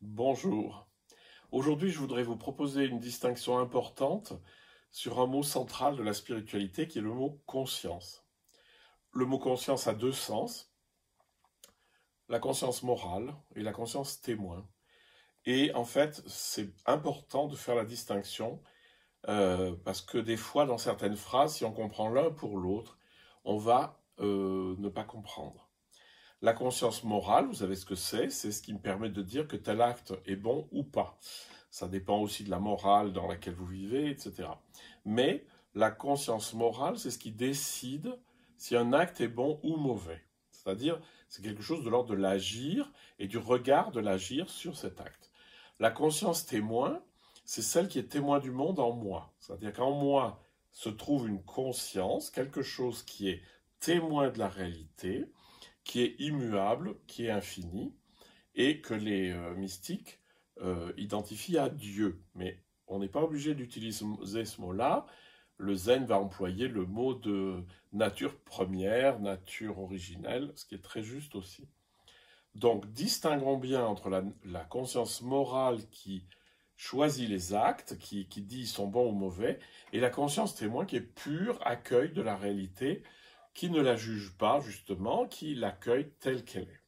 Bonjour. Aujourd'hui, je voudrais vous proposer une distinction importante sur un mot central de la spiritualité qui est le mot conscience. Le mot conscience a deux sens, la conscience morale et la conscience témoin. Et en fait, c'est important de faire la distinction parce que des fois, dans certaines phrases, si on comprend l'un pour l'autre, on va ne pas comprendre. La conscience morale, vous savez ce que c'est ce qui me permet de dire que tel acte est bon ou pas. Ça dépend aussi de la morale dans laquelle vous vivez, etc. Mais la conscience morale, c'est ce qui décide si un acte est bon ou mauvais. C'est-à-dire, c'est quelque chose de l'ordre de l'agir et du regard de l'agir sur cet acte. La conscience témoin, c'est celle qui est témoin du monde en moi. C'est-à-dire qu'en moi se trouve une conscience, quelque chose qui est témoin de la réalité, qui est immuable, qui est infini, et que les mystiques identifient à Dieu. Mais on n'est pas obligé d'utiliser ce mot-là. Le zen va employer le mot de nature première, nature originelle, ce qui est très juste aussi. Donc, distinguons bien entre la conscience morale qui choisit les actes, qui dit ils sont bons ou mauvais, et la conscience témoin qui est pur accueil de la réalité, qui ne la juge pas justement, qui l'accueille telle qu'elle est.